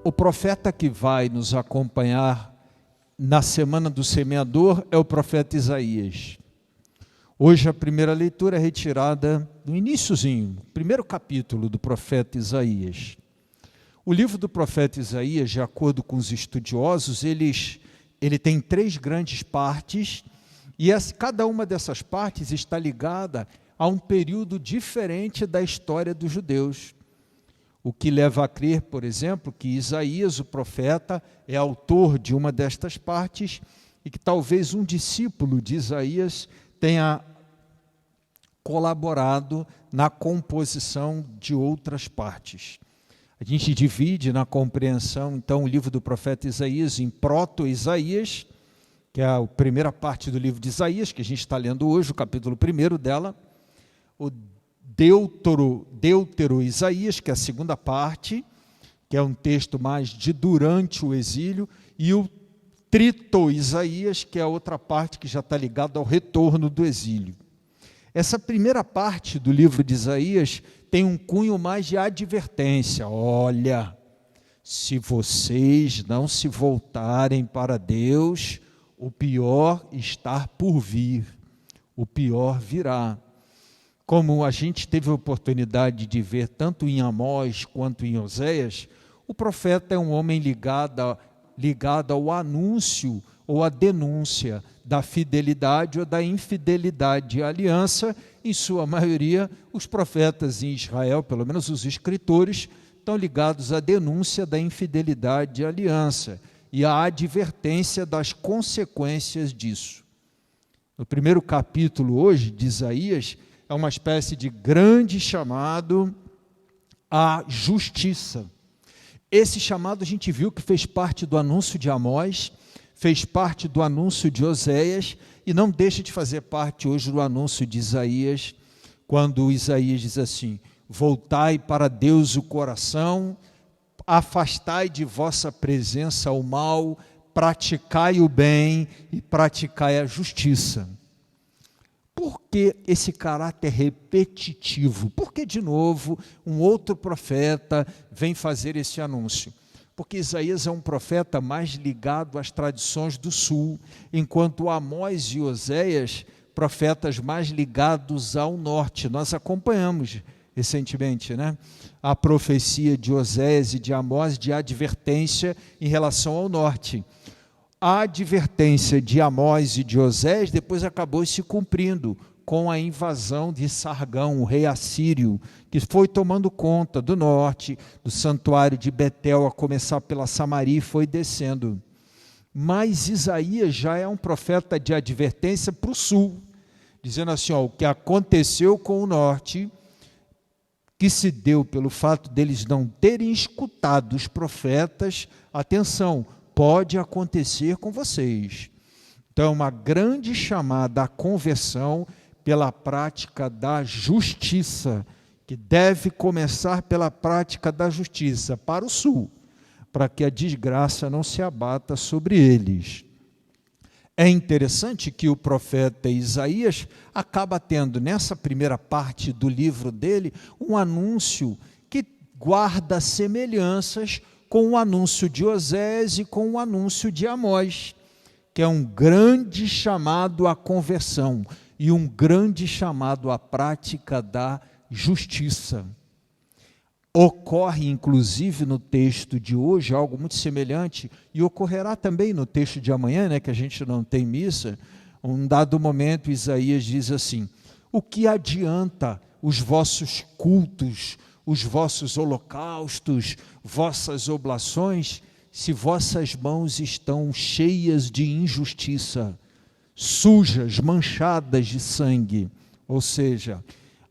O profeta que vai nos acompanhar na Semana do Semeador é o profeta Isaías. Hoje a primeira leitura é retirada no iniciozinho, primeiro capítulo do profeta Isaías. O livro do profeta Isaías, de acordo com os estudiosos, ele tem 3 grandes partes, e cada uma dessas partes está ligada a um período diferente da história dos judeus. O que leva a crer, por exemplo, que Isaías, o profeta, é autor de uma destas partes e que talvez um discípulo de Isaías tenha colaborado na composição de outras partes. A gente divide na compreensão, então, o livro do profeta Isaías em proto-Isaías, que é a primeira parte do livro de Isaías, que a gente está lendo hoje, o capítulo 1 dela, o Deutero-Isaías, que é a segunda parte, que é um texto mais de durante o exílio, e o Trito-Isaías, que é a outra parte que já está ligada ao retorno do exílio. Essa primeira parte do livro de Isaías tem um cunho mais de advertência. Olha, se vocês não se voltarem para Deus, o pior está por vir, o pior virá. Como a gente teve a oportunidade de ver tanto em Amós quanto em Oséias, o profeta é um homem ligado ao anúncio ou à denúncia da fidelidade ou da infidelidade à aliança. Em sua maioria, os profetas em Israel, pelo menos os escritores, estão ligados à denúncia da infidelidade à aliança e à advertência das consequências disso. No primeiro capítulo hoje de Isaías, é uma espécie de grande chamado à justiça. Esse chamado a gente viu que fez parte do anúncio de Amós, fez parte do anúncio de Oséias e não deixa de fazer parte hoje do anúncio de Isaías, quando Isaías diz assim: voltai para Deus o coração, afastai de vossa presença o mal, praticai o bem e praticai a justiça. Por que esse caráter repetitivo? Por que, de novo, um outro profeta vem fazer esse anúncio? Porque Isaías é um profeta mais ligado às tradições do sul, enquanto Amós e Oséias, profetas mais ligados ao norte. Nós acompanhamos recentemente, a profecia de Oséias e de Amós de advertência em relação ao norte. A advertência de Amós e de Oséias depois acabou se cumprindo com a invasão de Sargão, o rei assírio, que foi tomando conta do norte, do santuário de Betel, a começar pela Samaria, e foi descendo. Mas Isaías já é um profeta de advertência para o sul, dizendo assim, o que aconteceu com o norte, que se deu pelo fato deles não terem escutado os profetas, atenção, pode acontecer com vocês. Então, uma grande chamada à conversão pela prática da justiça, que deve começar pela prática da justiça para o sul, para que a desgraça não se abata sobre eles. É interessante que o profeta Isaías acaba tendo, nessa primeira parte do livro dele, um anúncio que guarda semelhanças com o anúncio de Oséias e com o anúncio de Amós, que é um grande chamado à conversão e um grande chamado à prática da justiça. Ocorre, inclusive, no texto de hoje, algo muito semelhante, e ocorrerá também no texto de amanhã, que a gente não tem missa. Um dado momento, Isaías diz assim: o que adianta os vossos cultos, os vossos holocaustos, vossas oblações, se vossas mãos estão cheias de injustiça, sujas, manchadas de sangue? Ou seja,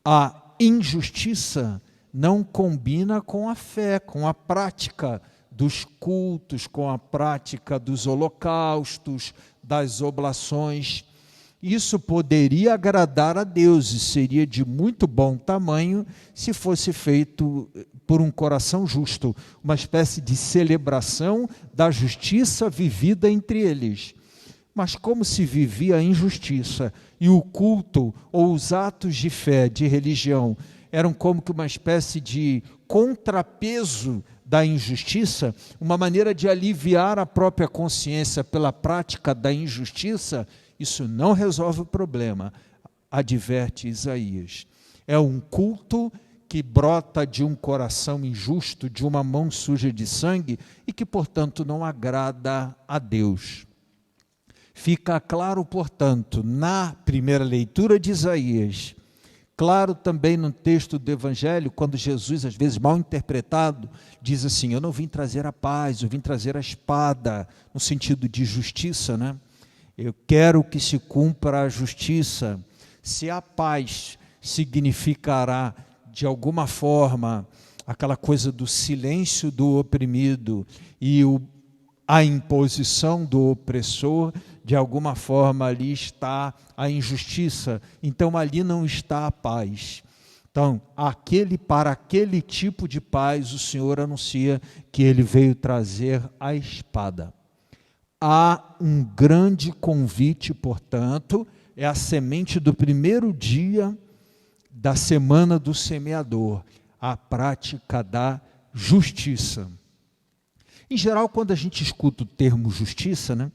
a injustiça não combina com a fé, com a prática dos cultos, com a prática dos holocaustos, das oblações. Isso poderia agradar a Deus e seria de muito bom tamanho se fosse feito por um coração justo, uma espécie de celebração da justiça vivida entre eles. Mas como se vivia a injustiça e o culto ou os atos de fé, de religião, eram como que uma espécie de contrapeso da injustiça, uma maneira de aliviar a própria consciência pela prática da injustiça, isso não resolve o problema, adverte Isaías. É um culto que brota de um coração injusto, de uma mão suja de sangue, e que, portanto, não agrada a Deus. Fica claro, portanto, na primeira leitura de Isaías, claro também no texto do Evangelho, quando Jesus, às vezes mal interpretado, diz assim: eu não vim trazer a paz, eu vim trazer a espada, no sentido de justiça, né? Eu quero que se cumpra a justiça. Se a paz significará, de alguma forma, aquela coisa do silêncio do oprimido e a imposição do opressor, de alguma forma ali está a injustiça, então ali não está a paz. Então, para aquele tipo de paz, o Senhor anuncia que Ele veio trazer a espada. Há um grande convite, portanto, é a semente do primeiro dia da semana do semeador, a prática da justiça. Em geral, quando a gente escuta o termo justiça, né,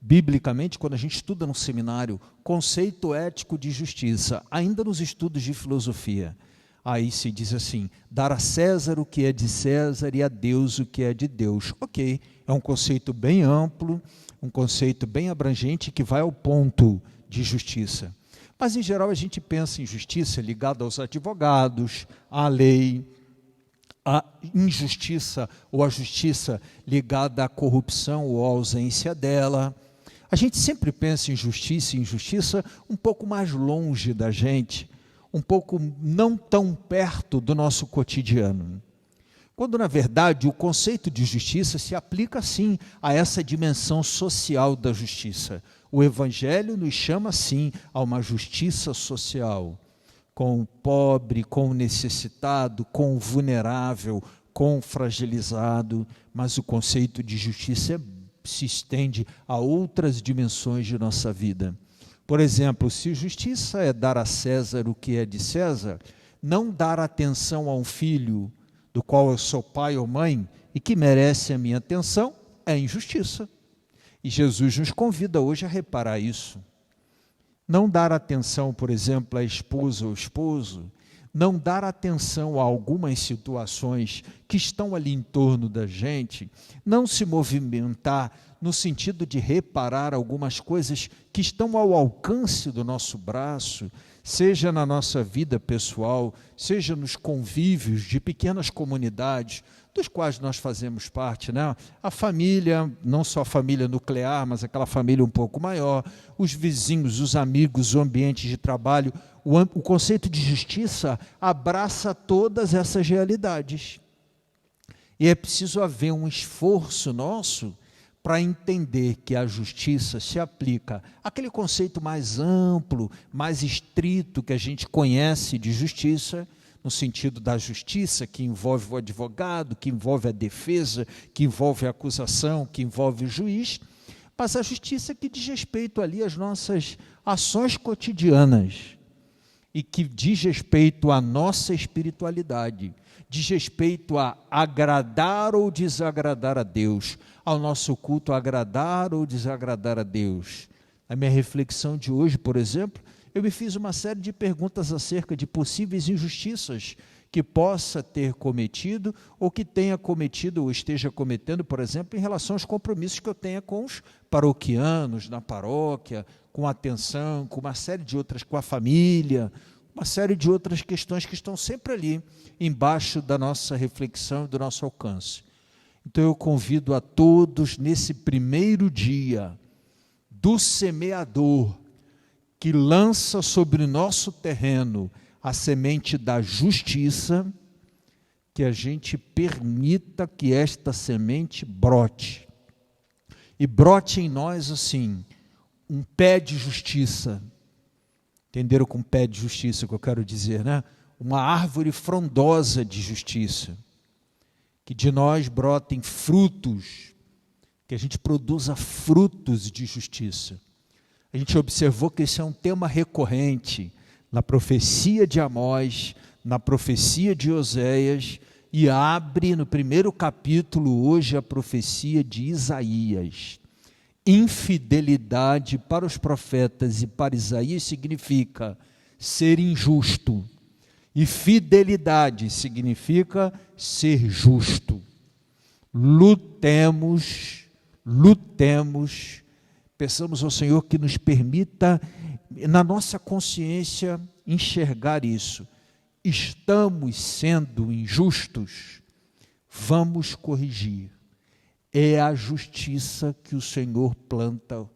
biblicamente, quando a gente estuda no seminário, conceito ético de justiça, ainda nos estudos de filosofia, aí se diz assim: dar a César o que é de César e a Deus o que é de Deus. Ok, é um conceito bem amplo, um conceito bem abrangente que vai ao ponto de justiça. Mas, em geral, a gente pensa em justiça ligada aos advogados, à lei, a injustiça ou a justiça ligada à corrupção ou à ausência dela. A gente sempre pensa em justiça e injustiça um pouco mais longe da gente, um pouco não tão perto do nosso cotidiano. Quando, na verdade, o conceito de justiça se aplica, sim, a essa dimensão social da justiça. O Evangelho nos chama, sim, a uma justiça social, com o pobre, com o necessitado, com o vulnerável, com o fragilizado, mas o conceito de justiça se estende a outras dimensões de nossa vida. Por exemplo, se justiça é dar a César o que é de César, não dar atenção a um filho do qual eu sou pai ou mãe e que merece a minha atenção é injustiça. E Jesus nos convida hoje a reparar isso. Não dar atenção, por exemplo, à esposa ou esposo, não dar atenção a algumas situações que estão ali em torno da gente, não se movimentar no sentido de reparar algumas coisas que estão ao alcance do nosso braço, seja na nossa vida pessoal, seja nos convívios de pequenas comunidades, dos quais nós fazemos parte, né? A família, não só a família nuclear, mas aquela família um pouco maior, os vizinhos, os amigos, o ambiente de trabalho. O conceito de justiça abraça todas essas realidades. E é preciso haver um esforço nosso para entender que a justiça se aplica àquele conceito mais amplo, mais estrito que a gente conhece de justiça, no sentido da justiça que envolve o advogado, que envolve a defesa, que envolve a acusação, que envolve o juiz, mas a justiça que diz respeito ali às nossas ações cotidianas e que diz respeito à nossa espiritualidade, diz respeito a agradar ou desagradar a Deus, ao nosso culto agradar ou desagradar a Deus. A minha reflexão de hoje, por exemplo, eu me fiz uma série de perguntas acerca de possíveis injustiças que possa ter cometido ou que tenha cometido ou esteja cometendo, por exemplo, em relação aos compromissos que eu tenha com os paroquianos, na paróquia, com a atenção, com uma série de outras, com a família, uma série de outras questões que estão sempre ali, embaixo da nossa reflexão e do nosso alcance. Então eu convido a todos, nesse primeiro dia do semeador, que lança sobre o nosso terreno a semente da justiça, que a gente permita que esta semente brote. E brote em nós, assim, um pé de justiça. Entenderam com pé de justiça o que eu quero dizer, né? Uma árvore frondosa de justiça. Que de nós brotem frutos, que a gente produza frutos de justiça. A gente observou que esse é um tema recorrente na profecia de Amós, na profecia de Oséias e abre no primeiro capítulo hoje a profecia de Isaías. Infidelidade para os profetas e para Isaías significa ser injusto, e fidelidade significa ser justo. Lutemos, peçamos ao Senhor que nos permita, na nossa consciência, enxergar isso. Estamos sendo injustos, vamos corrigir. É a justiça que o Senhor planta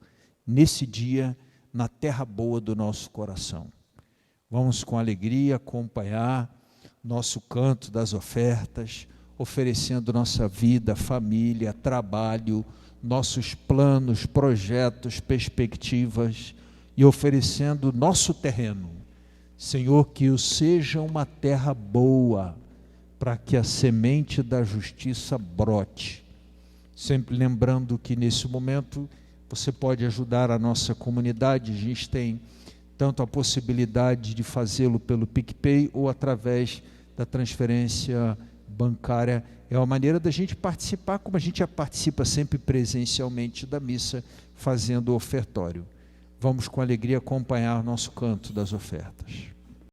nesse dia na terra boa do nosso coração. Vamos com alegria acompanhar nosso canto das ofertas, oferecendo nossa vida, família, trabalho, nossos planos, projetos, perspectivas e oferecendo nosso terreno. Senhor, que o seja uma terra boa, para que a semente da justiça brote. Sempre lembrando que nesse momento você pode ajudar a nossa comunidade. A gente tem tanto a possibilidade de fazê-lo pelo PicPay ou através da transferência bancária. É uma maneira da gente participar, como a gente já participa sempre presencialmente da missa, fazendo o ofertório. Vamos com alegria acompanhar nosso canto das ofertas.